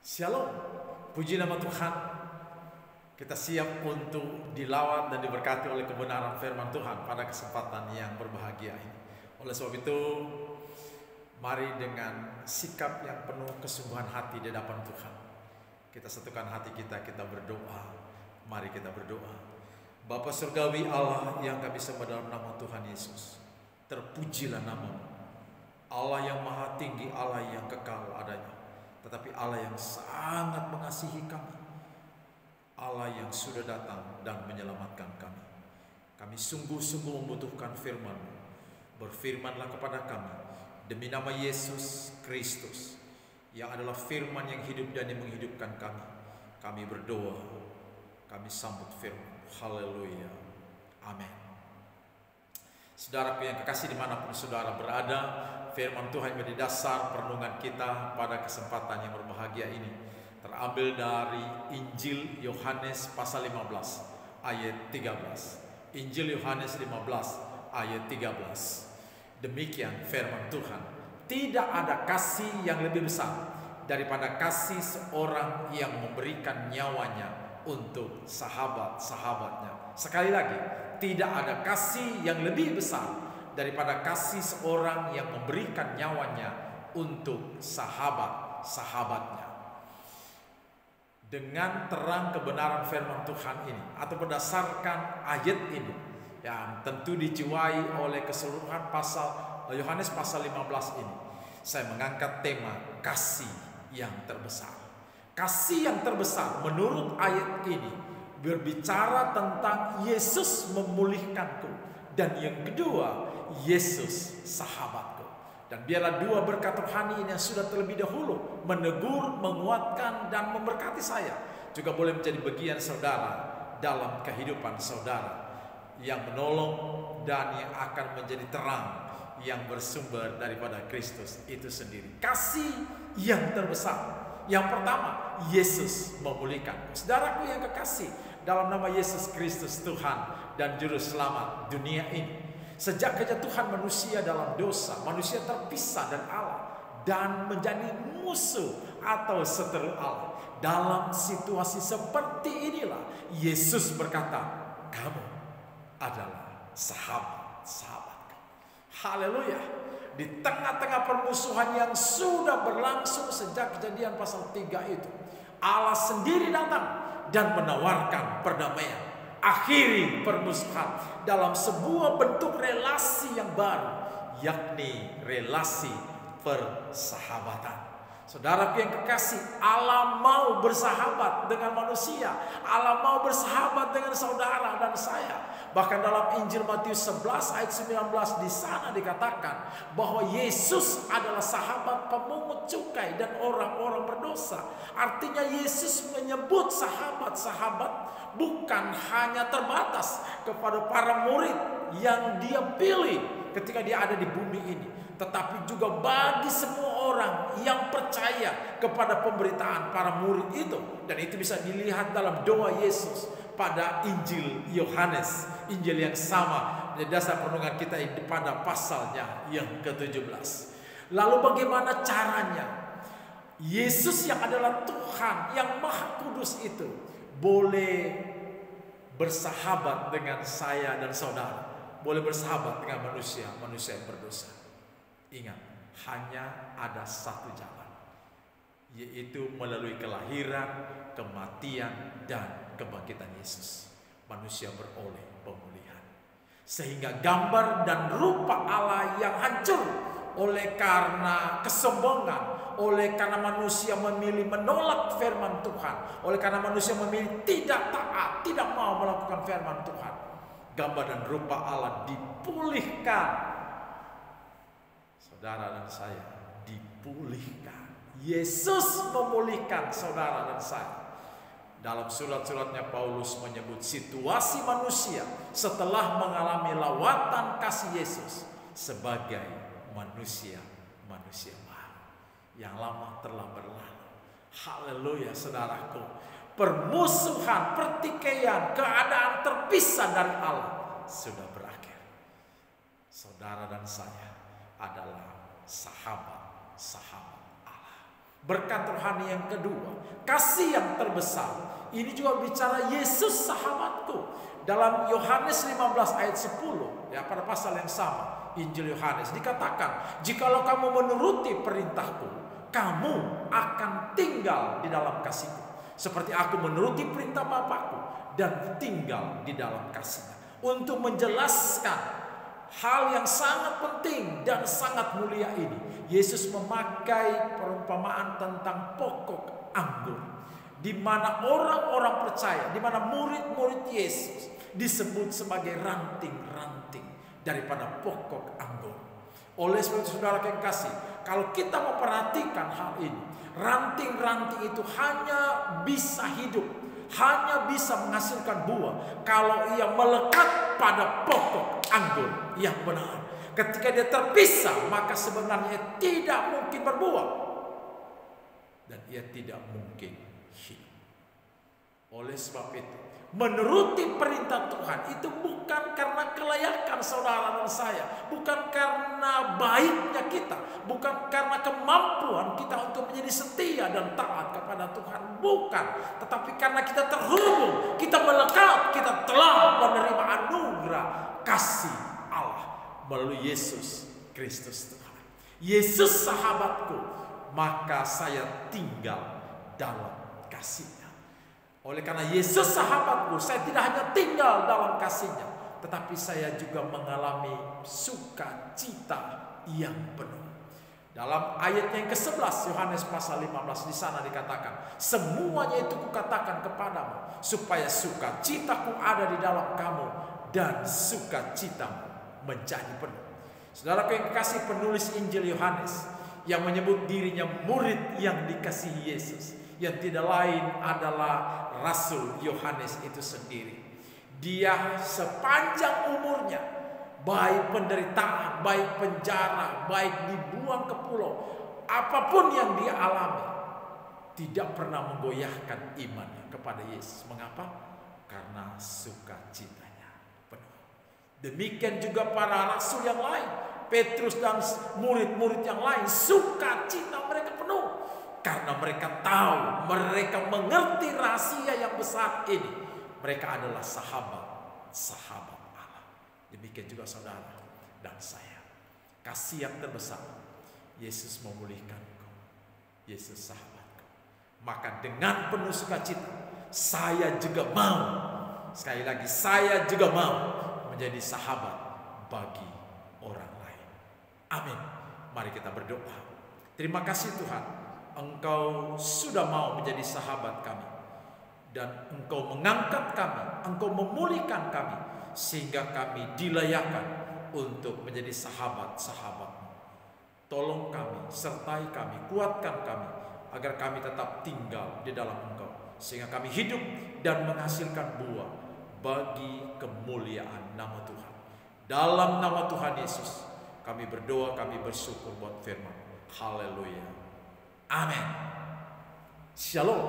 Shalom, puji nama Tuhan. Kita siap untuk dilawat dan diberkati oleh kebenaran firman Tuhan pada kesempatan yang berbahagia ini. Oleh sebab itu, mari dengan sikap yang penuh kesungguhan hati di hadapan Tuhan, kita satukan hati kita, kita berdoa. Mari kita berdoa. Bapa surgawi Allah yang kami sembah dalam nama Tuhan Yesus, terpujilah namamu, Allah yang maha tinggi, Allah yang kekal adanya, tetapi Allah yang sangat mengasihi kami, Allah yang sudah datang dan menyelamatkan kami. Kami sungguh-sungguh membutuhkan firman-Mu. Berfirmanlah kepada kami demi nama Yesus Kristus yang adalah firman yang hidup dan yang menghidupkan kami. Kami berdoa, kami sambut firman. Haleluya, amin. Saudaraku yang kekasih, dimanapun saudara berada, firman Tuhan menjadi dasar perenungan kita pada kesempatan yang berbahagia ini terambil dari Injil Yohanes pasal 15 ayat 13. Injil Yohanes 15 ayat 13. Demikian firman Tuhan. Tidak ada kasih yang lebih besar daripada kasih seorang yang memberikan nyawanya untuk sahabat-sahabatnya. Sekali lagi, tidak ada kasih yang lebih besar daripada kasih seorang yang memberikan nyawanya untuk sahabat-sahabatnya. Dengan terang kebenaran firman Tuhan ini, atau berdasarkan ayat ini yang tentu dijiwai oleh keseluruhan pasal Yohanes pasal 15 ini, saya mengangkat tema kasih yang terbesar. Kasih yang terbesar menurut ayat ini berbicara tentang Yesus memulihkanku, dan yang kedua, Yesus sahabatku. Dan biarlah dua berkat rohani ini yang sudah terlebih dahulu menegur, menguatkan, dan memberkati saya juga boleh menjadi bagian saudara dalam kehidupan saudara, yang menolong dan yang akan menjadi terang yang bersumber daripada Kristus itu sendiri. Kasih yang terbesar. Yang pertama, Yesus memulihkan. Saudaraku yang kekasih, dalam nama Yesus Kristus Tuhan dan Juru Selamat dunia ini, sejak kejatuhan manusia dalam dosa, manusia terpisah dari Allah dan menjadi musuh atau seteru Allah. Dalam situasi seperti inilah Yesus berkata, kamu adalah sahabat-sahabatku. Haleluya. Di tengah-tengah permusuhan yang sudah berlangsung sejak Kejadian pasal 3 itu, Allah sendiri datang dan menawarkan perdamaian. Akhiri permusuhan dalam sebuah bentuk relasi yang baru, yakni relasi persahabatan. Saudaraku yang kekasih, Allah mau bersahabat dengan manusia. Allah mau bersahabat dengan saudara dan saya. Bahkan dalam Injil Matius 11 ayat 19 di sana dikatakan bahwa Yesus adalah sahabat pemungut cukai dan orang-orang berdosa. Artinya Yesus menyebut sahabat-sahabat bukan hanya terbatas kepada para murid yang dia pilih ketika dia ada di bumi ini, tetapi juga bagi semua orang yang percaya kepada pemberitaan para murid itu. Dan itu bisa dilihat dalam doa Yesus pada Injil Yohanes, Injil yang sama di dasar perenungan kita pada pasalnya yang ke-17. Lalu bagaimana caranya Yesus yang adalah Tuhan yang Maha Kudus itu boleh bersahabat dengan saya dan saudara, boleh bersahabat dengan manusia yang berdosa? Ingat, hanya ada satu jalan, yaitu melalui kelahiran, kematian, dan kebangkitan Yesus. Manusia beroleh pemulihan. Sehingga gambar dan rupa Allah yang hancur oleh karena kesombongan, oleh karena manusia memilih menolak firman Tuhan, oleh karena manusia memilih tidak taat, tidak mau melakukan firman Tuhan, gambar dan rupa Allah dipulihkan. Saudara dan saya dipulihkan. Yesus memulihkan saudara dan saya. Dalam surat-suratnya Paulus menyebut situasi manusia setelah mengalami lawatan kasih Yesus sebagai manusia baru. Yang lama telah berlalu. Haleluya saudaraku. Permusuhan, pertikaian, keadaan terpisah dari Allah sudah berakhir. Saudara dan saya adalah sahabat-sahabat Allah. Berkat rohani yang kedua, kasih yang terbesar. Ini juga bicara Yesus sahabatku. Dalam Yohanes 15 ayat 10, ya, pada pasal yang sama, Injil Yohanes dikatakan, jikalau kamu menuruti perintahku, kamu akan tinggal di dalam kasihku, seperti aku menuruti perintah Bapakku dan tinggal di dalam kasihnya. Untuk menjelaskan hal yang sangat penting dan sangat mulia ini, Yesus memakai perumpamaan tentang pokok anggur, di mana orang-orang percaya, di mana murid-murid Yesus disebut sebagai ranting-ranting daripada pokok anggur. Oleh sebab itu, saudara yang kasih, kalau kita memperhatikan hal ini, ranting-ranting itu hanya bisa hidup, hanya bisa menghasilkan buah kalau ia melekat pada pokok anggur yang benar. Ketika dia terpisah, maka sebenarnya tidak mungkin berbuah dan ia tidak mungkin hidup. Oleh sebab itu, menuruti perintah Tuhan itu bukan karena kelayakan saudara dan saya, bukan karena baiknya kita, bukan karena kemampuan kita untuk menjadi setia dan taat kepada Tuhan, bukan, tetapi karena kita terhubung, kita melekat, kita telah menerima anugerah kasih Allah melalui Yesus Kristus Tuhan. Yesus sahabatku, maka saya tinggal dalam kasih-Nya. Oleh karena Yesus sahabatku, saya tidak hanya tinggal dalam kasih-Nya, tetapi saya juga mengalami sukacita yang penuh. Dalam ayat yang ke-11 Yohanes pasal 15, di sana dikatakan, semuanya itu kukatakan kepadamu, supaya sukacitaku ada di dalam kamu dan sukacitamu menjadi penuh. Saudara yang kekasih, penulis Injil Yohanes yang menyebut dirinya murid yang dikasihi Yesus, yang tidak lain adalah Rasul Yohanes itu sendiri. Dia sepanjang umurnya, baik penderitaan, baik penjara, baik dibuang ke pulau, apapun yang dia alami, tidak pernah menggoyahkan imannya kepada Yesus. Mengapa? Karena sukacitanya penuh. Demikian juga para rasul yang lain, Petrus dan murid-murid yang lain, sukacita mereka penuh. Karena mereka tahu, mereka mengerti rahasia yang besar ini. Mereka adalah sahabat Allah. Demikian juga saudara dan saya. Kasih yang terbesar, Yesus memulihkanku, Yesus sahabatku. Maka dengan penuh sukacita, saya juga mau, sekali lagi, saya juga mau menjadi sahabat bagi orang lain. Amin. Mari kita berdoa. Terima kasih Tuhan, Engkau sudah mau menjadi sahabat kami, dan Engkau mengangkat kami, Engkau memulihkan kami, sehingga kami dilayakkan untuk menjadi sahabat-sahabat-Mu. Tolong kami, sertai kami, kuatkan kami, agar kami tetap tinggal di dalam Engkau, sehingga kami hidup dan menghasilkan buah bagi kemuliaan nama Tuhan. Dalam nama Tuhan Yesus kami berdoa, kami bersyukur buat firman. Haleluya. Amin. Shalom.